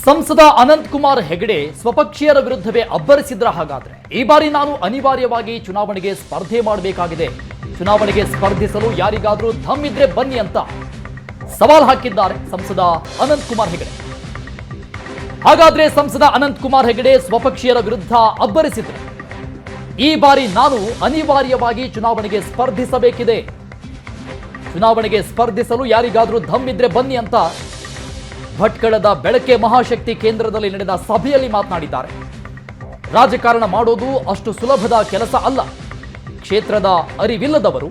ಸಂಸದ ಅನಂತ್ ಕುಮಾರ್ ಹೆಗಡೆ ಸ್ವಪಕ್ಷೀಯರ ವಿರುದ್ಧವೇ ಅಬ್ಬರಿಸಿದ್ರ ಹಾಗಾದ್ರೆ ಈ ಬಾರಿ ನಾನು ಅನಿವಾರ್ಯವಾಗಿ ಚುನಾವಣೆಗೆ ಸ್ಪರ್ಧೆ ಮಾಡಬೇಕಾಗಿದೆ, ಚುನಾವಣೆಗೆ ಸ್ಪರ್ಧಿಸಲು ಯಾರಿಗಾದ್ರೂ ಧಮ್ ಇದ್ರೆ ಬನ್ನಿ ಅಂತ ಸವಾಲ್ ಹಾಕಿದ್ದಾರೆ ಸಂಸದ ಅನಂತ್ ಕುಮಾರ್ ಹೆಗಡೆ. ಹಾಗಾದ್ರೆ ಸಂಸದ ಅನಂತ್ ಕುಮಾರ್ ಹೆಗಡೆ ಸ್ವಪಕ್ಷೀಯರ ವಿರುದ್ಧ ಅಬ್ಬರಿಸಿದ್ರು. ಈ ಬಾರಿ ನಾನು ಅನಿವಾರ್ಯವಾಗಿ ಚುನಾವಣೆಗೆ ಸ್ಪರ್ಧಿಸಬೇಕಿದೆ, ಚುನಾವಣೆಗೆ ಸ್ಪರ್ಧಿಸಲು ಯಾರಿಗಾದ್ರೂ ಧಮ್ ಇದ್ರೆ ಬನ್ನಿ ಅಂತ ಭಟ್ಕಳದ ಬೆಳಕೆ ಮಹಾಶಕ್ತಿ ಕೇಂದ್ರದಲ್ಲಿ ನಡೆದ ಸಭೆಯಲ್ಲಿ ಮಾತನಾಡಿದ್ದಾರೆ. ರಾಜಕಾರಣ ಮಾಡೋದು ಅಷ್ಟು ಸುಲಭದ ಕೆಲಸ ಅಲ್ಲ, ಕ್ಷೇತ್ರದ ಅರಿವಿಲ್ಲದವರು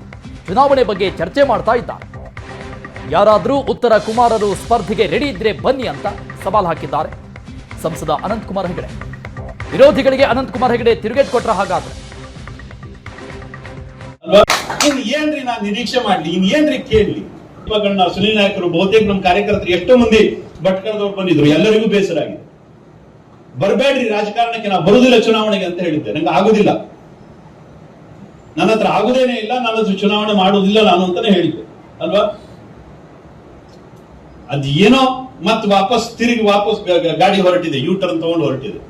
ಚುನಾವಣೆ ಬಗ್ಗೆ ಚರ್ಚೆ ಮಾಡ್ತಾ ಇದ್ದಾರೆ. ಯಾರಾದರೂ ಉತ್ತರ ಕುಮಾರರು ಸ್ಪರ್ಧೆಗೆ ರೆಡಿ ಇದ್ರೆ ಬನ್ನಿ ಅಂತ ಸವಾಲ್ ಹಾಕಿದ್ದಾರೆ ಸಂಸದ ಅನಂತ್ ಕುಮಾರ್ ಹೆಗಡೆ. ವಿರೋಧಿಗಳಿಗೆ ಅನಂತ್ ಕುಮಾರ್ ಹೆಗಡೆ ತಿರುಗೇಟ್ ಕೊಟ್ರ ಹಾಗಾದ್ರೆ ಏನ್ರಿ ನಾನು ನಿರೀಕ್ಷೆ ಮಾಡ್ಲಿ, ಏನ್ರಿ ಕೇಳಲಿ. ಸುನಿಲ್ ನಾಯಕರು ಬಹುತೇಕ ನಮ್ಮ ಕಾರ್ಯಕರ್ತರು ಎಷ್ಟೋ ಮಂದಿ ಭಟ್ಕಳದವ್ರು ಬಂದಿದ್ರು, ಎಲ್ಲರಿಗೂ ಬೇಸರ ಆಗಿದೆ. ಬರಬೇಡ್ರಿ ರಾಜಕಾರಣಕ್ಕೆ, ನಾವು ಬರುದಿಲ್ಲ ಚುನಾವಣೆಗೆ ಅಂತ ಹೇಳಿದ್ದೆ. ನಂಗೆ ಆಗುದಿಲ್ಲ, ನನ್ನ ಹತ್ರ ಆಗುದೇನೆ ಇಲ್ಲ, ನನ್ನ ಹತ್ರ ಚುನಾವಣೆ ಮಾಡುವುದಿಲ್ಲ ನಾನು ಅಂತಾನೆ ಹೇಳಿದ್ದೆ ಅಲ್ವಾ. ಅದ್ ಏನೋ ಮತ್ ವಾಪಸ್ ಗಾಡಿ ಹೊರಟಿದೆ, ಯೂ ಟರ್ನ್ ತಗೊಂಡು ಹೊರಟಿದೆ.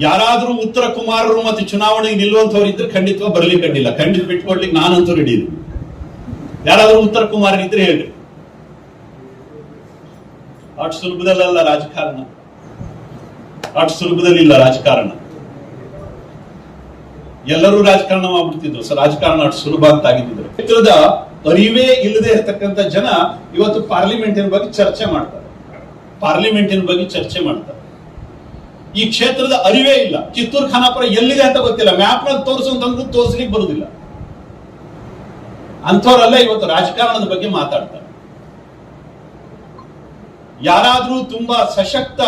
ಯಾರಾದ್ರೂ ಉತ್ತರ ಕುಮಾರರು ಮತ್ತೆ ಚುನಾವಣೆಗೆ ನಿಲ್ಲುವಂತವ್ರು ಇದ್ರೆ ಖಂಡಿತವಾಗಿ ಬರ್ಲಿಕ್ಕೆ ಅಡ್ಡಿಲ್ಲ, ಖಂಡಿತ ಬಿಟ್ಕೊಡ್ಲಿಕ್ಕೆ ನಾನಂತೂ ರೆಡಿ ಇದ್ದೀನಿ. ಯಾರಾದ್ರೂ ಉತ್ತರ ಕುಮಾರ್ ಇದ್ರೆ ಹೇಳ್ರಿ. ಅಷ್ಟು ಸುಲಭದಲ್ಲ ರಾಜಕಾರಣ, ಅಷ್ಟು ಸುಲಭದಲ್ಲಿ ಇಲ್ಲ ರಾಜಕಾರಣ. ಎಲ್ಲರೂ ರಾಜಕಾರಣ ಮಾಡ್ಬಿಡ್ತಿದ್ರು, ರಾಜಕಾರಣ ಅಷ್ಟು ಸುಲಭ ಅಂತ ಆಗಿದ್ರು. ಕ್ಷೇತ್ರದ ಅರಿವೇ ಇಲ್ಲದೆ ಇರತಕ್ಕಂತ ಜನ ಇವತ್ತು ಪಾರ್ಲಿಮೆಂಟಿನ ಬಗ್ಗೆ ಚರ್ಚೆ ಮಾಡ್ತಾರೆ, ಪಾರ್ಲಿಮೆಂಟಿನ ಬಗ್ಗೆ ಚರ್ಚೆ ಮಾಡ್ತಾರೆ. ಈ ಕ್ಷೇತ್ರದ ಅರಿವೇ ಇಲ್ಲ. ಕಿತ್ತೂರು ಖಾನಾಪುರ ಎಲ್ಲಿದೆ ಅಂತ ಗೊತ್ತಿಲ್ಲ, ಮ್ಯಾಪ್ ನಲ್ಲಿ ತೋರಿಸುವಂತಂದ್ರೂ ತೋರಿಸ್ಲಿಕ್ಕೆ ಬರುದಿಲ್ಲ. ಅಂಥವರೆಲ್ಲ ಇವತ್ತು ರಾಜಕಾರಣದ ಬಗ್ಗೆ ಮಾತಾಡ್ತಾರೆ. ಯಾರಾದ್ರೂ ತುಂಬಾ ಸಶಕ್ತ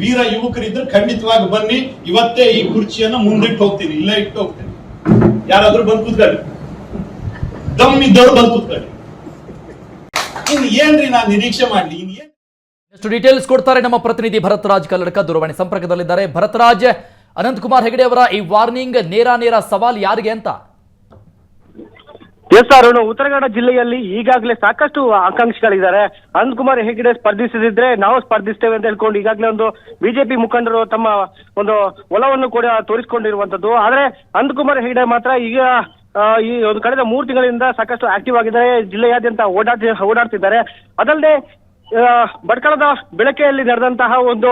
ವೀರ ಯುವಕರಿದ್ರೆ ಖಂಡಿತವಾಗಿ ಬನ್ನಿ, ಇವತ್ತೇ ಈ ಕುರ್ಚಿಯನ್ನು ಮುಂದಿಟ್ಟು ಹೋಗ್ತೀನಿ, ಇಲ್ಲೇ ಇಟ್ಟು ಹೋಗ್ತೀನಿ. ಯಾರಾದ್ರೂ ಬಂದು ಕೂತ್ಕೊಳ್ಳಿ, ದಮ್ ಇದ್ದವ್ರು ಬಂದು ಕೂತ್ಕೊಳ್ಳಿ. ಏನ್ರಿ ನಾನು ನಿರೀಕ್ಷೆ ಮಾಡ್ಲಿ. ಎಷ್ಟು ಡೀಟೇಲ್ಸ್ ಕೊಡ್ತಾರೆ ನಮ್ಮ ಪ್ರತಿನಿಧಿ ಭರತರಾಜ್ ಕಲ್ಲಡ್ಕ ದೂರವಾಣಿ ಸಂಪರ್ಕದಲ್ಲಿದ್ದಾರೆ. ಭರತರಾಜ್, ಅನಂತ್ ಕುಮಾರ್ ಹೆಗಡೆ ಅವರ ಈ ವಾರ್ನಿಂಗ್ ನೇರ ಸವಾಲ್ ಯಾರಿಗೆ ಅಂತ? ಎಸ್ ಅರುಣ್, ಉತ್ತರ ಕನ್ನಡ ಜಿಲ್ಲೆಯಲ್ಲಿ ಈಗಾಗಲೇ ಸಾಕಷ್ಟು ಆಕಾಂಕ್ಷಿಗಳಿದ್ದಾರೆ. ಅನಂತ್ ಕುಮಾರ್ ಹೆಗಡೆ ಸ್ಪರ್ಧಿಸದಿದ್ರೆ ನಾವು ಸ್ಪರ್ಧಿಸ್ತೇವೆ ಅಂತ ಹೇಳ್ಕೊಂಡು ಈಗಾಗಲೇ ಒಂದು ಬಿಜೆಪಿ ಮುಖಂಡರು ತಮ್ಮ ಒಂದು ಒಲವನ್ನು ಕೂಡ ತೋರಿಸಿಕೊಂಡಿರುವಂತದ್ದು. ಆದ್ರೆ ಅನಂತ್ ಕುಮಾರ್ ಹೆಗಡೆ ಮಾತ್ರ ಈಗ ಈ ಒಂದು ಕಳೆದ 3 ತಿಂಗಳಿಂದ ಸಾಕಷ್ಟು ಆಕ್ಟಿವ್ ಆಗಿದ್ದಾರೆ, ಜಿಲ್ಲೆಯಾದ್ಯಂತ ಓಡಾಡ್ತಿದ್ದಾರೆ. ಅದಲ್ಲದೆ ಭಟ್ಕಳದ ಬೆಳಕೆಯಲ್ಲಿ ನಡೆದಂತಹ ಒಂದು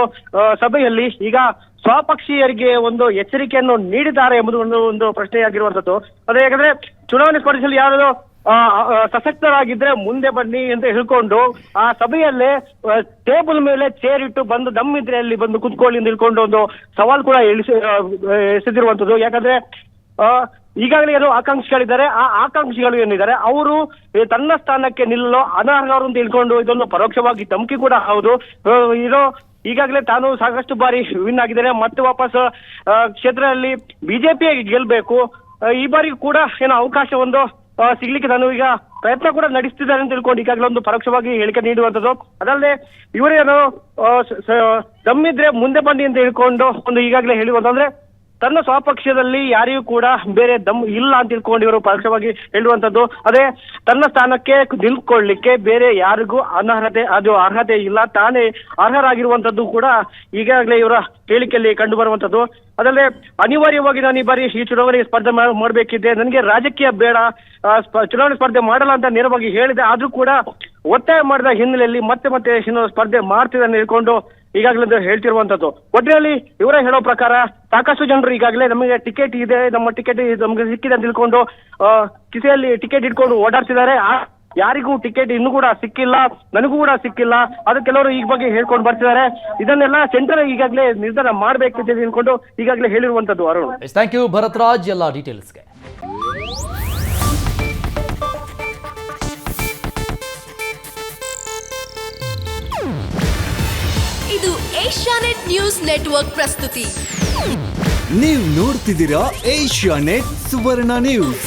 ಸಭೆಯಲ್ಲಿ ಈಗ ಸ್ವಪಕ್ಷೀಯರಿಗೆ ಒಂದು ಎಚ್ಚರಿಕೆಯನ್ನು ನೀಡಿದ್ದಾರೆ ಎಂಬುದು ಒಂದು ಪ್ರಶ್ನೆಯಾಗಿರುವಂತದ್ದು. ಅದೇ ಯಾಕಂದ್ರೆ ಚುನಾವಣೆ ಸ್ಪರ್ಧಿಸಲು ಯಾರು ಸಶಕ್ತರಾಗಿದ್ರೆ ಮುಂದೆ ಬನ್ನಿ ಅಂತ ಹೇಳ್ಕೊಂಡು ಆ ಸಭೆಯಲ್ಲೇ ಟೇಬಲ್ ಮೇಲೆ ಚೇರ್ ಇಟ್ಟು ಬಂದು ದಮ್ಮಿದ್ರೆ ಅಲ್ಲಿ ಬಂದು ಕುತ್ಕೊಳ್ಳಿ ಅಂತ ಹೇಳ್ಕೊಂಡು ಒಂದು ಸವಾಲ್ ಕೂಡ ಎಸೆದಿರುವಂತದ್ದು. ಯಾಕಂದ್ರೆ ಈಗಾಗಲೇ ಏನು ಆಕಾಂಕ್ಷಿಗಳಿದ್ದಾರೆ, ಆ ಆಕಾಂಕ್ಷಿಗಳು ಏನಿದ್ದಾರೆ ಅವರು ತನ್ನ ಸ್ಥಾನಕ್ಕೆ ನಿಲ್ಲಲು ಅನರ್ಹರು ಅಂತ ಹೇಳ್ಕೊಂಡು ಇದೊಂದು ಪರೋಕ್ಷವಾಗಿ ಧಮಕಿ ಕೂಡ ಹೌದು. ಇದು ಈಗಾಗಲೇ ತಾನು ಸಾಕಷ್ಟು ಬಾರಿ ವಿನ್ ಆಗಿದ್ದೇನೆ, ಮತ್ತೆ ವಾಪಸ್ ಕ್ಷೇತ್ರದಲ್ಲಿ ಬಿಜೆಪಿ ಗೆಲ್ಬೇಕು, ಈ ಬಾರಿ ಕೂಡ ಏನೋ ಅವಕಾಶ ಒಂದು ಸಿಗ್ಲಿಕ್ಕೆ ನಾನು ಈಗ ಪ್ರಯತ್ನ ಕೂಡ ನಡೆಸ್ತಿದ್ದಾರೆ ಅಂತ ತಿಳ್ಕೊಂಡು ಈಗಾಗಲೇ ಒಂದು ಪರೋಕ್ಷವಾಗಿ ಹೇಳಿಕೆ ನೀಡುವಂಥದ್ದು. ಅದಲ್ಲದೆ ಇವರೇನು ದಮ್ಮಿದ್ರೆ ಮುಂದೆ ಬನ್ನಿ ಅಂತ ಹೇಳ್ಕೊಂಡು ಒಂದು ಈಗಾಗಲೇ ಹೇಳುವಂತಂದ್ರೆ ತನ್ನ ಸ್ವಪಕ್ಷದಲ್ಲಿ ಯಾರಿಗೂ ಕೂಡ ಬೇರೆ ದಮ್ ಇಲ್ಲ ಅಂತ ತಿಳ್ಕೊಂಡು ಇವರು ಪರೋಕ್ಷವಾಗಿ ಹೇಳುವಂತದ್ದು. ಅದೇ ತನ್ನ ಸ್ಥಾನಕ್ಕೆ ನಿಲ್ಕೊಳ್ಳಿಕ್ಕೆ ಬೇರೆ ಯಾರಿಗೂ ಅರ್ಹತೆ ಇಲ್ಲ, ತಾನೇ ಅರ್ಹರಾಗಿರುವಂತದ್ದು ಕೂಡ ಈಗಾಗಲೇ ಇವರ ಹೇಳಿಕೆಯಲ್ಲಿ ಕಂಡು ಬರುವಂತದ್ದು. ಅದಲ್ಲದೆ ಅನಿವಾರ್ಯವಾಗಿ ನಾನು ಈ ಬಾರಿ ಈ ಚುನಾವಣೆಗೆ ಸ್ಪರ್ಧೆ ಮಾಡಬೇಕಿದ್ದೆ, ನನಗೆ ರಾಜಕೀಯ ಬೇಡ, ಚುನಾವಣೆ ಸ್ಪರ್ಧೆ ಮಾಡಲ್ಲ ಅಂತ ನೇರವಾಗಿ ಹೇಳಿದೆ. ಆದ್ರೂ ಕೂಡ ಒತ್ತಾಯ ಮಾಡಿದ ಹಿನ್ನೆಲೆಯಲ್ಲಿ ಮತ್ತೆ ಸ್ಪರ್ಧೆ ಮಾಡ್ತಿದ್ದಾನೆ ಹೇಳ್ಕೊಂಡು ಈಗಾಗಲೇ ಹೇಳ್ತಿರುವಂತದ್ದು. ಒಟ್ಟಿನಲ್ಲಿ ಇವರೇ ಹೇಳೋ ಪ್ರಕಾರ ಸಾಕಷ್ಟು ಜನರು ಈಗಾಗಲೇ ನಮಗೆ ಟಿಕೆಟ್ ಇದೆ, ನಮ್ಮ ಟಿಕೆಟ್ ನಮಗೆ ಸಿಕ್ಕಿದೆ ಅಂತ ತಿಳ್ಕೊಂಡು ಕಿಸೆಯಲ್ಲಿ ಟಿಕೆಟ್ ಇಟ್ಕೊಂಡು ಓಡಾಡ್ತಿದ್ದಾರೆ. ಯಾರಿಗೂ ಟಿಕೆಟ್ ಇನ್ನೂ ಕೂಡ ಸಿಕ್ಕಿಲ್ಲ, ನನಗೂ ಕೂಡ ಸಿಕ್ಕಿಲ್ಲ, ಅದು ಕೆಲವರು ಈ ಬಗ್ಗೆ ಹೇಳ್ಕೊಂಡು ಬರ್ತಿದ್ದಾರೆ. ಇದನ್ನೆಲ್ಲ ಸೆಂಟರ್ ಈಗಾಗಲೇ ನಿರ್ಧಾರ ಮಾಡಬೇಕಿದೆ ಅನ್ಕೊಂಡು ಈಗಾಗಲೇ ಹೇಳಿರುವಂತದ್ದು. ಅರುಣ್, ಥ್ಯಾಂಕ್ ಯು ಭರತರಾಜ್ ಎಲ್ಲ ಡೀಟೇಲ್ಸ್ಗೆ. ಇದು ಏಷ್ಯಾನೆಟ್ ನ್ಯೂಸ್ ನೆಟ್ವರ್ಕ್ ಪ್ರಸ್ತುತಿ. ನೀವು ನೋಡ್ತಿದ್ದೀರಾ ಏಷ್ಯಾನೆಟ್ ಸುವರ್ಣ ನ್ಯೂಸ್.